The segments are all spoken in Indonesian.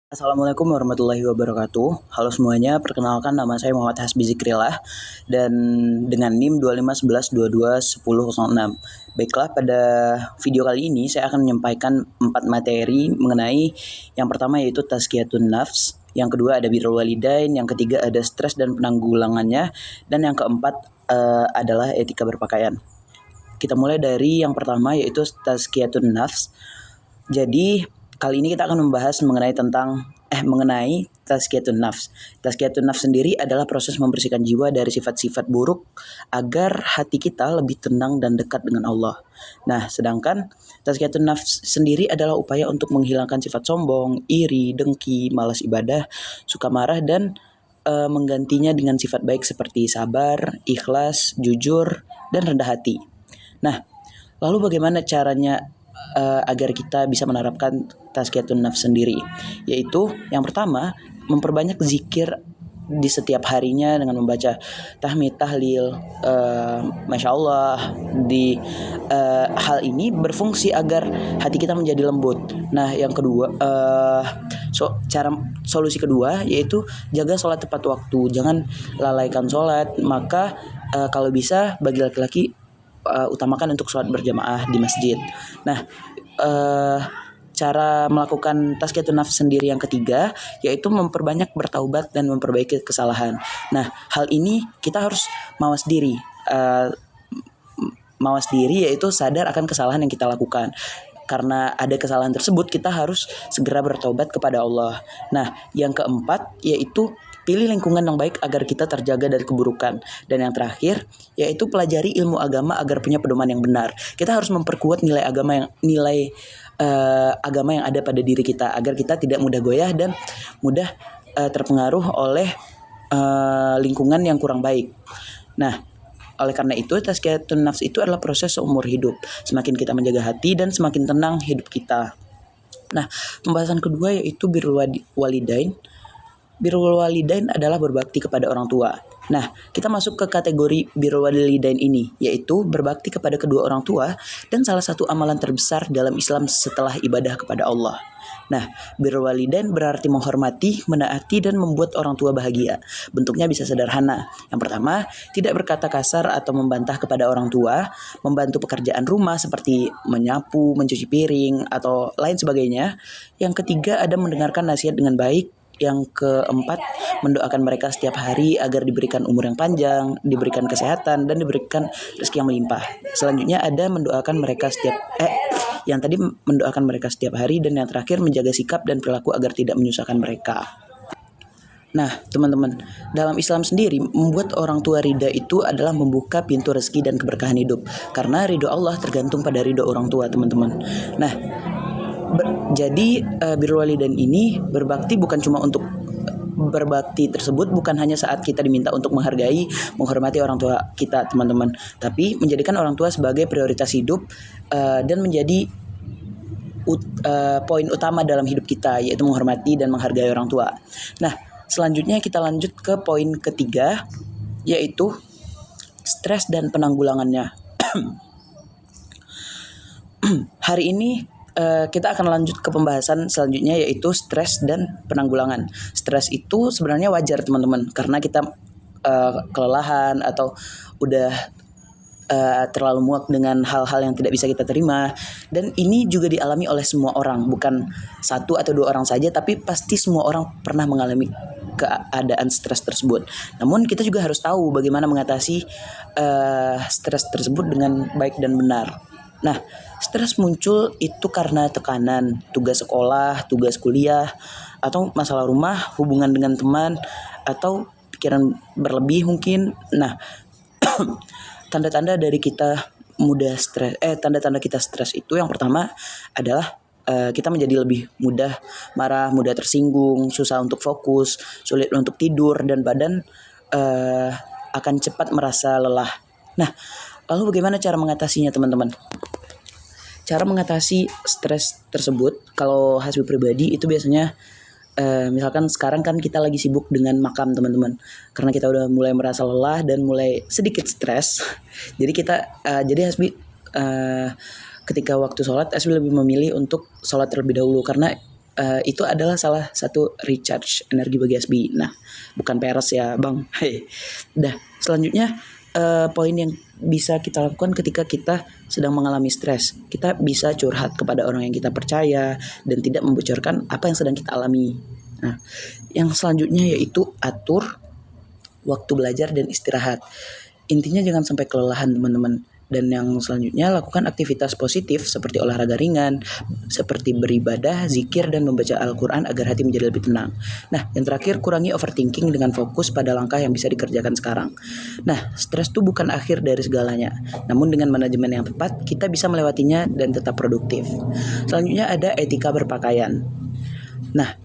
Assalamualaikum warahmatullahi wabarakatuh. Halo semuanya, perkenalkan nama saya Muhammad Hasbi Zikrillah dan dengan NIM 2511221006. Baiklah, pada video kali ini saya akan menyampaikan 4 materi mengenai yang pertama yaitu tazkiyatun nafs, yang kedua ada birrul walidain, yang ketiga ada stres dan penanggulangannya, dan yang keempat adalah etika berpakaian. Kita mulai dari yang pertama yaitu tazkiyatun nafs. Jadi kali ini kita akan membahas mengenai tazkiyatun nafs. Tazkiyatun nafs sendiri adalah proses membersihkan jiwa dari sifat-sifat buruk agar hati kita lebih tenang dan dekat dengan Allah. Nah, sedangkan tazkiyatun nafs sendiri adalah upaya untuk menghilangkan sifat sombong, iri, dengki, malas ibadah, suka marah dan menggantinya dengan sifat baik seperti sabar, ikhlas, jujur, dan rendah hati. Nah, lalu bagaimana caranya agar kita bisa menerapkan tazkiyatun nafs sendiri? Yaitu yang pertama, memperbanyak zikir di setiap harinya dengan membaca tahmid, tahlil, masya Allah. Hal ini berfungsi agar hati kita menjadi lembut. Nah, yang kedua, solusi kedua yaitu jaga sholat tepat waktu, jangan lalaikan sholat. Maka kalau bisa bagi laki-laki utamakan untuk sholat berjamaah di masjid. Nah, cara melakukan tazkiyatun nafs sendiri yang ketiga yaitu memperbanyak bertaubat dan memperbaiki kesalahan. Nah, hal ini kita harus mawas diri. Mawas diri yaitu sadar akan kesalahan yang kita lakukan. Karena ada kesalahan tersebut, kita harus segera bertobat kepada Allah. Nah, yang keempat yaitu pilih lingkungan yang baik agar kita terjaga dari keburukan. Dan yang terakhir yaitu pelajari ilmu agama agar punya pedoman yang benar. Kita harus memperkuat nilai agama yang ada pada diri kita agar kita tidak mudah goyah dan mudah terpengaruh oleh lingkungan yang kurang baik. Nah, oleh karena itu tazkiyatun nafs itu adalah proses seumur hidup. Semakin kita menjaga hati dan semakin tenang hidup kita. Nah, pembahasan kedua yaitu birrul walidain. Birrul walidain adalah berbakti kepada orang tua. Nah, kita masuk ke kategori birrul walidain ini, yaitu berbakti kepada kedua orang tua dan salah satu amalan terbesar dalam Islam setelah ibadah kepada Allah. Nah, birrul walidain berarti menghormati, menaati, dan membuat orang tua bahagia. Bentuknya bisa sederhana. Yang pertama, tidak berkata kasar atau membantah kepada orang tua, membantu pekerjaan rumah seperti menyapu, mencuci piring, atau lain sebagainya. Yang ketiga, ada mendengarkan nasihat dengan baik. Yang keempat, mendoakan mereka setiap hari agar diberikan umur yang panjang, diberikan kesehatan, dan diberikan rezeki yang melimpah. Selanjutnya ada mendoakan mereka mendoakan mereka setiap hari, dan yang terakhir menjaga sikap dan perilaku agar tidak menyusahkan mereka. Nah, teman-teman, dalam Islam sendiri membuat orang tua ridha itu adalah membuka pintu rezeki dan keberkahan hidup. Karena ridho Allah tergantung pada ridho orang tua, teman-teman. Nah, jadi birrul walidain ini berbakti tersebut bukan hanya saat kita diminta untuk menghargai, menghormati orang tua kita, teman-teman, tapi menjadikan orang tua sebagai prioritas hidup dan menjadi poin utama dalam hidup kita, yaitu menghormati dan menghargai orang tua. Nah, selanjutnya kita lanjut ke poin ketiga, yaitu stres dan penanggulangannya. Hari ini kita akan lanjut ke pembahasan selanjutnya yaitu stres dan penanggulangan. Stres itu sebenarnya wajar, teman-teman, karena kita kelelahan atau udah terlalu muak dengan hal-hal yang tidak bisa kita terima, dan ini juga dialami oleh semua orang, bukan satu atau dua orang saja, tapi pasti semua orang pernah mengalami keadaan stres tersebut. Namun kita juga harus tahu bagaimana mengatasi stres tersebut dengan baik dan benar. Nah, stres muncul itu karena tekanan, tugas sekolah, tugas kuliah, atau masalah rumah, hubungan dengan teman, atau pikiran berlebih mungkin. Nah, tanda-tanda kita stres itu yang pertama adalah kita menjadi lebih mudah marah, mudah tersinggung, susah untuk fokus, sulit untuk tidur, dan badan akan cepat merasa lelah. Nah, lalu bagaimana cara mengatasinya, teman-teman? Cara mengatasi stres tersebut, kalau Hasbi pribadi itu biasanya misalkan sekarang kan kita lagi sibuk dengan makam, teman-teman, karena kita udah mulai merasa lelah dan mulai sedikit stres. Jadi Hasbi ketika waktu sholat Hasbi lebih memilih untuk sholat terlebih dahulu, karena itu adalah salah satu recharge energi bagi SBI. Nah, bukan peres ya Bang. Hei. Dah, selanjutnya poin yang bisa kita lakukan ketika kita sedang mengalami stres. Kita bisa curhat kepada orang yang kita percaya dan tidak membocorkan apa yang sedang kita alami. Nah, yang selanjutnya yaitu atur waktu belajar dan istirahat. Intinya jangan sampai kelelahan teman-teman. Dan yang selanjutnya lakukan aktivitas positif seperti olahraga ringan, seperti beribadah, zikir, dan membaca Al-Quran agar hati menjadi lebih tenang. Nah, yang terakhir kurangi overthinking dengan fokus pada langkah yang bisa dikerjakan sekarang. Nah, stres itu bukan akhir dari segalanya. Namun dengan manajemen yang tepat, kita bisa melewatinya dan tetap produktif. Selanjutnya ada etika berpakaian. Nah,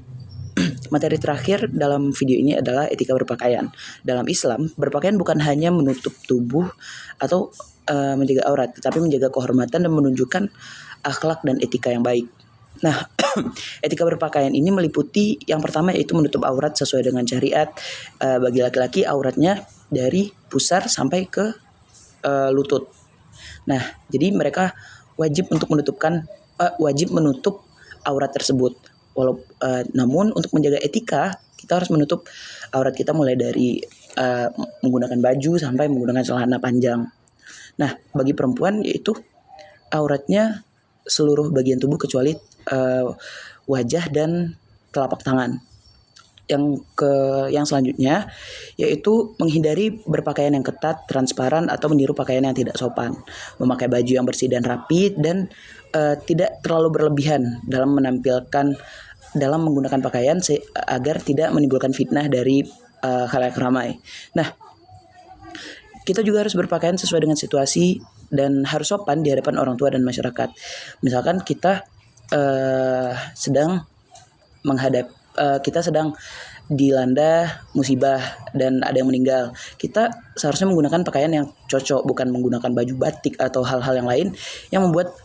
materi terakhir dalam video ini adalah etika berpakaian. Dalam Islam, berpakaian bukan hanya menutup tubuh atau menjaga aurat, tetapi menjaga kehormatan dan menunjukkan akhlak dan etika yang baik. Nah, etika berpakaian ini meliputi yang pertama yaitu menutup aurat sesuai dengan syariat. Bagi laki-laki auratnya dari pusar sampai ke lutut. Nah, jadi mereka wajib menutup aurat tersebut. Namun untuk menjaga etika, kita harus menutup aurat kita mulai dari menggunakan baju sampai menggunakan celana panjang. Nah, bagi perempuan yaitu auratnya seluruh bagian tubuh kecuali wajah dan telapak tangan. Yang selanjutnya yaitu menghindari berpakaian yang ketat, transparan atau meniru pakaian yang tidak sopan. Memakai baju yang bersih dan rapi dan tidak terlalu berlebihan dalam menggunakan pakaian agar tidak menimbulkan fitnah dari khalayak ramai. Nah, kita juga harus berpakaian sesuai dengan situasi dan harus sopan di hadapan orang tua dan masyarakat. Misalkan kita sedang dilanda musibah dan ada yang meninggal, kita seharusnya menggunakan pakaian yang cocok, bukan menggunakan baju batik atau hal-hal yang lain yang membuat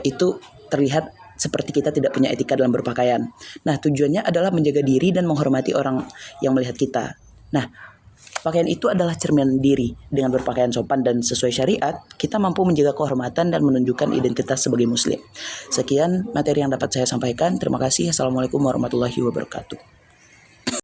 itu terlihat seperti kita tidak punya etika dalam berpakaian. Nah, tujuannya adalah menjaga diri dan menghormati orang yang melihat kita. Nah, pakaian itu adalah cerminan diri. Dengan berpakaian sopan dan sesuai syariat, kita mampu menjaga kehormatan dan menunjukkan identitas sebagai muslim. Sekian materi yang dapat saya sampaikan. Terima kasih. Assalamualaikum warahmatullahi wabarakatuh.